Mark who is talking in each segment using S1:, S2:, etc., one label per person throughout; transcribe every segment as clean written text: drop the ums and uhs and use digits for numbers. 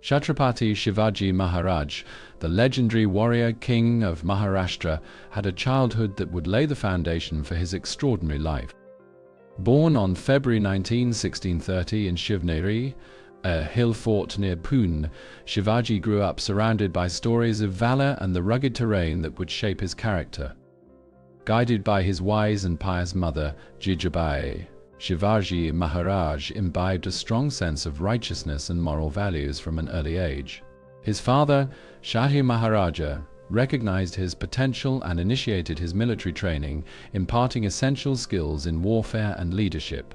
S1: Chatrapati Shivaji Maharaj, the legendary warrior king of Maharashtra, had a childhood that would lay the foundation for his extraordinary life. Born on February 19, 1630 in Shivneri, a hill fort near Pune, Shivaji grew up surrounded by stories of valor and the rugged terrain that would shape his character. Guided by his wise and pious mother, Jijabai, Shivaji Maharaj imbibed a strong sense of righteousness and moral values from an early age. His father, Shahi Maharaja, recognized his potential and initiated his military training, imparting essential skills in warfare and leadership.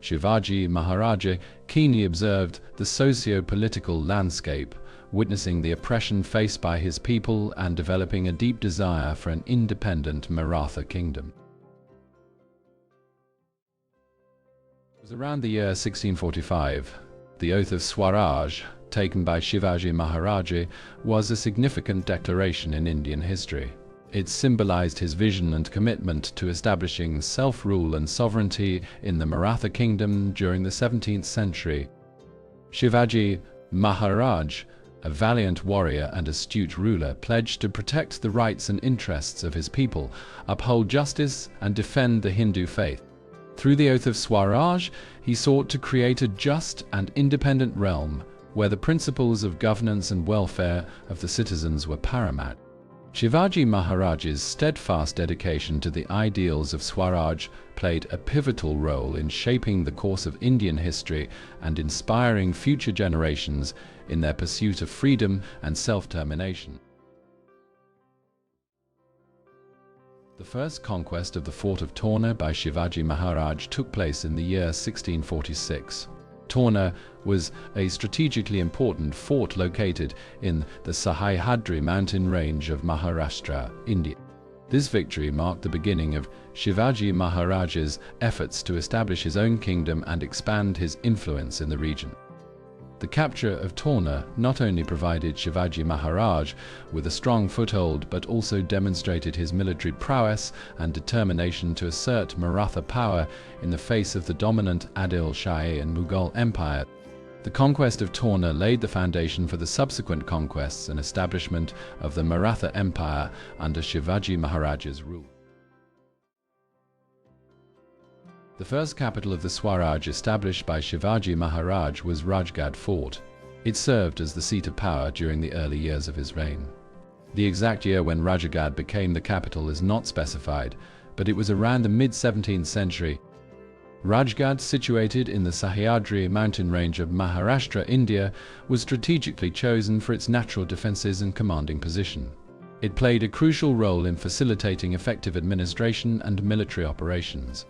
S1: Shivaji Maharaja keenly observed the socio-political landscape, witnessing the oppression faced by his people and developing a deep desire for an independent Maratha kingdom. It was around the year 1645. The Oath of Swaraj, taken by Shivaji Maharaj, was a significant declaration in Indian history. It symbolized his vision and commitment to establishing self-rule and sovereignty in the Maratha kingdom during the 17th century. Shivaji Maharaj, a valiant warrior and astute ruler, pledged to protect the rights and interests of his people, uphold justice, and defend the Hindu faith. Through the Oath of Swaraj, he sought to create a just and independent realm where the principles of governance and welfare of the citizens were paramount. Shivaji Maharaj's steadfast dedication to the ideals of Swaraj played a pivotal role in shaping the course of Indian history and inspiring future generations in their pursuit of freedom and self-determination. The first conquest of the fort of Torna by Shivaji Maharaj took place in the year 1646. Torna was a strategically important fort located in the Sahyadri mountain range of Maharashtra, India. This victory marked the beginning of Shivaji Maharaj's efforts to establish his own kingdom and expand his influence in the region. The capture of Torna not only provided Shivaji Maharaj with a strong foothold, but also demonstrated his military prowess and determination to assert Maratha power in the face of the dominant Adil Shahi and Mughal Empire. The conquest of Torna laid the foundation for the subsequent conquests and establishment of the Maratha Empire under Shivaji Maharaj's rule. The first capital of the Swaraj established by Shivaji Maharaj was Raigad Fort. It served as the seat of power during the early years of his reign. The exact year when Raigad became the capital is not specified, but it was around the mid-17th century. Raigad, situated in the Sahyadri mountain range of Maharashtra, India, was strategically chosen for its natural defenses and commanding position. It played a crucial role in facilitating effective administration and military operations.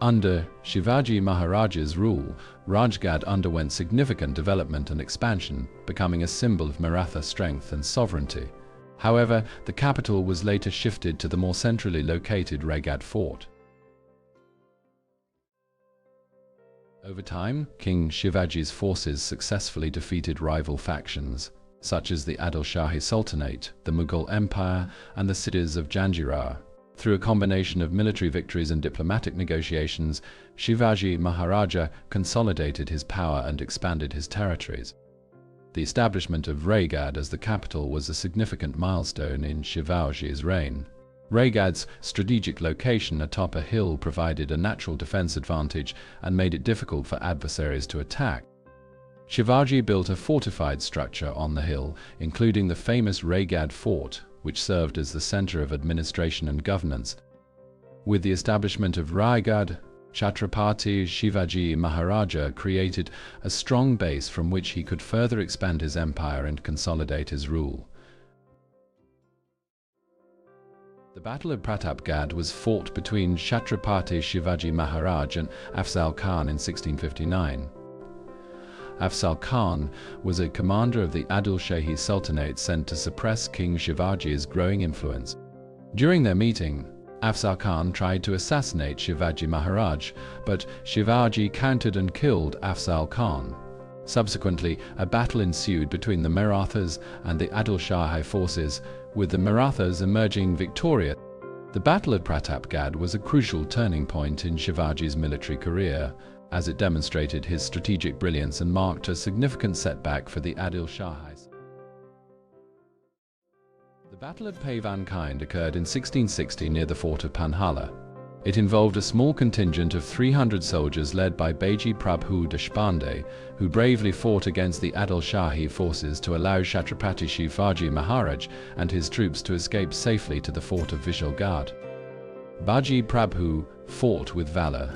S1: Under Shivaji Maharaj's rule, Raigad underwent significant development and expansion, becoming a symbol of Maratha strength and sovereignty. However, the capital was later shifted to the more centrally located Raigad fort. Over time, King Shivaji's forces successfully defeated rival factions, such as the Adil Shahi Sultanate, the Mughal Empire, and the cities of Janjira. Through a combination of military victories and diplomatic negotiations, Shivaji Maharaja consolidated his power and expanded his territories. The establishment of Raigad as the capital was a significant milestone in Shivaji's reign. Raigad's strategic location atop a hill provided a natural defense advantage and made it difficult for adversaries to attack. Shivaji built a fortified structure on the hill, including the famous Raigad Fort, which served as the center of administration and governance. With the establishment of Raigad, Chatrapati Shivaji Maharaja created a strong base from which he could further expand his empire and consolidate his rule. The Battle of Pratapgad was fought between Chatrapati Shivaji Maharaj and Afzal Khan in 1659. Afzal Khan was a commander of the Adil Shahi Sultanate sent to suppress King Shivaji's growing influence. During their meeting, Afzal Khan tried to assassinate Shivaji Maharaj, but Shivaji countered and killed Afzal Khan. Subsequently, a battle ensued between the Marathas and the Adil Shahi forces, with the Marathas emerging victorious. The Battle of Pratapgad was a crucial turning point in Shivaji's military career. as it demonstrated his strategic brilliance and marked a significant setback for the Adil Shahis. The Battle of Pavankind occurred in 1660 near the fort of Panhala. It involved a small contingent of 300 soldiers led by Baiji Prabhu Deshpande, who bravely fought against the Adil Shahi forces to allow Chatrapati Shivaji Maharaj and his troops to escape safely to the fort of Vishalgarh. Baiji Prabhu fought with valor,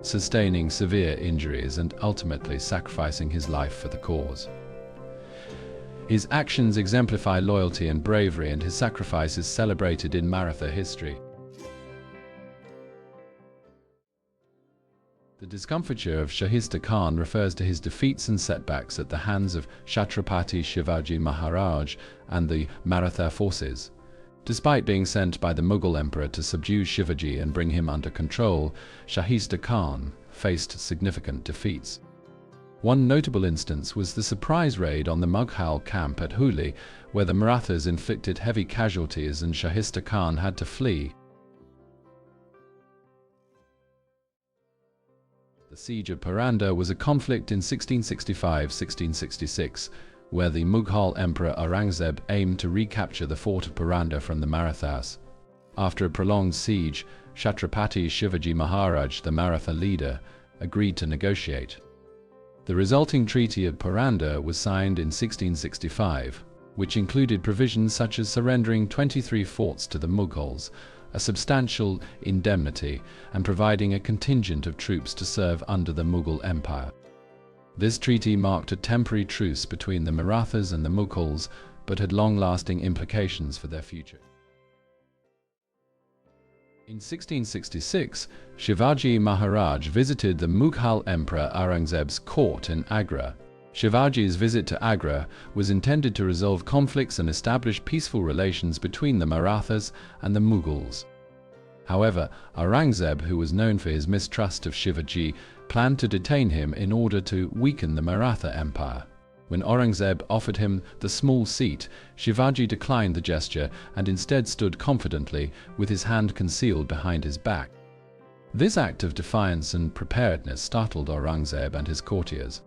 S1: sustaining severe injuries and ultimately sacrificing his life for the cause. His actions exemplify loyalty and bravery, and his sacrifice is celebrated in Maratha history. The discomfiture of Shahista Khan refers to his defeats and setbacks at the hands of Chatrapati Shivaji Maharaj and the Maratha forces. Despite being sent by the Mughal emperor to subdue Shivaji and bring him under control, Shahista Khan faced significant defeats. One notable instance was the surprise raid on the Mughal camp at Hooghly, where the Marathas inflicted heavy casualties and Shahista Khan had to flee. The siege of Purandar was a conflict in 1665-1666, where the Mughal Emperor Aurangzeb aimed to recapture the fort of Purandar from the Marathas. After a prolonged siege, Chatrapati Shivaji Maharaj, the Maratha leader, agreed to negotiate. The resulting Treaty of Purandar was signed in 1665, which included provisions such as surrendering 23 forts to the Mughals, a substantial indemnity, and providing a contingent of troops to serve under the Mughal Empire. This treaty marked a temporary truce between the Marathas and the Mughals, but had long-lasting implications for their future. In 1666, Shivaji Maharaj visited the Mughal Emperor Aurangzeb's court in Agra. Shivaji's visit to Agra was intended to resolve conflicts and establish peaceful relations between the Marathas and the Mughals. However, Aurangzeb, who was known for his mistrust of Shivaji, planned to detain him in order to weaken the Maratha Empire. When Aurangzeb offered him the small seat, Shivaji declined the gesture and instead stood confidently with his hand concealed behind his back. This act of defiance and preparedness startled Aurangzeb and his courtiers.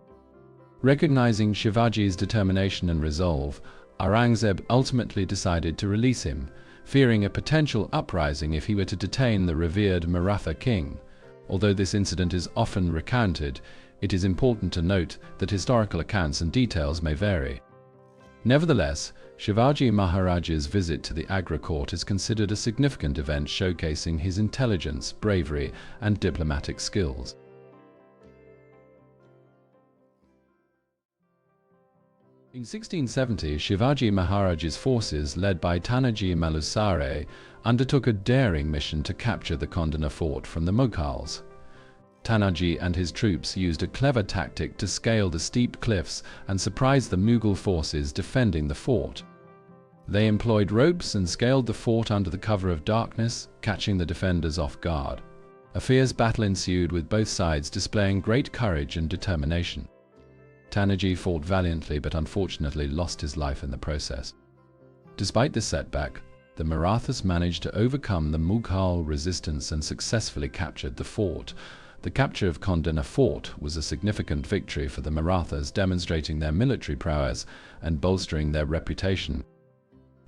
S1: Recognizing Shivaji's determination and resolve, Aurangzeb ultimately decided to release him, fearing a potential uprising if he were to detain the revered Maratha king. Although this incident is often recounted, it is important to note that historical accounts and details may vary. Nevertheless, Shivaji Maharaj's visit to the Agra court is considered a significant event showcasing his intelligence, bravery, and diplomatic skills. In 1670, Shivaji Maharaj's forces, led by Tanaji Malusare, undertook a daring mission to capture the Kondana fort from the Mughals. Tanaji and his troops used a clever tactic to scale the steep cliffs and surprise the Mughal forces defending the fort. They employed ropes and scaled the fort under the cover of darkness, catching the defenders off guard. A fierce battle ensued, with both sides displaying great courage and determination. Tanaji fought valiantly but unfortunately lost his life in the process. Despite this setback, the Marathas managed to overcome the Mughal resistance and successfully captured the fort. The capture of Kondana fort was a significant victory for the Marathas, demonstrating their military prowess and bolstering their reputation.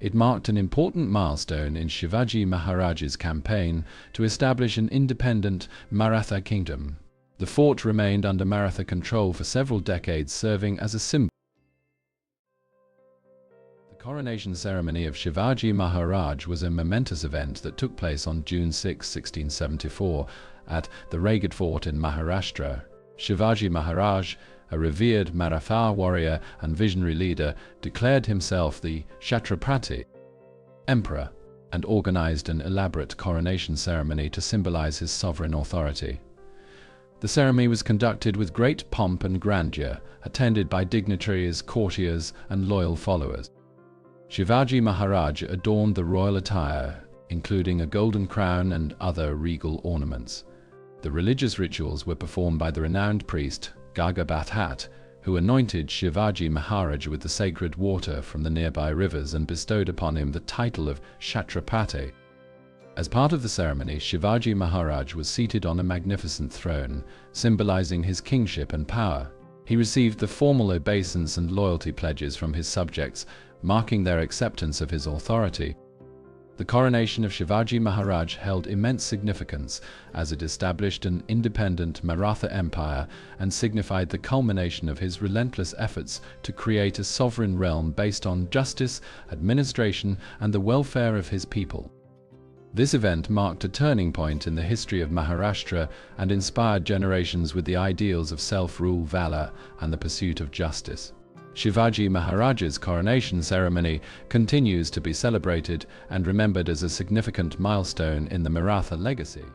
S1: It marked an important milestone in Shivaji Maharaj's campaign to establish an independent Maratha kingdom. The fort remained under Maratha control for several decades, serving as a symbol. The coronation ceremony of Shivaji Maharaj was a momentous event that took place on June 6, 1674, at the Raigad fort in Maharashtra. Shivaji Maharaj, a revered Maratha warrior and visionary leader, declared himself the Chatrapati Emperor and organized an elaborate coronation ceremony to symbolize his sovereign authority. The ceremony was conducted with great pomp and grandeur, attended by dignitaries, courtiers, and loyal followers. Shivaji Maharaj adorned the royal attire, including a golden crown and other regal ornaments. The religious rituals were performed by the renowned priest Gagabathat, who anointed Shivaji Maharaj with the sacred water from the nearby rivers and bestowed upon him the title of Chatrapati. As part of the ceremony, Shivaji Maharaj was seated on a magnificent throne, symbolizing his kingship and power. He received the formal obeisance and loyalty pledges from his subjects, marking their acceptance of his authority. The coronation of Shivaji Maharaj held immense significance, as it established an independent Maratha Empire and signified the culmination of his relentless efforts to create a sovereign realm based on justice, administration, and the welfare of his people. This event marked a turning point in the history of Maharashtra and inspired generations with the ideals of self-rule, valor, and the pursuit of justice. Shivaji Maharaj's coronation ceremony continues to be celebrated and remembered as a significant milestone in the Maratha legacy.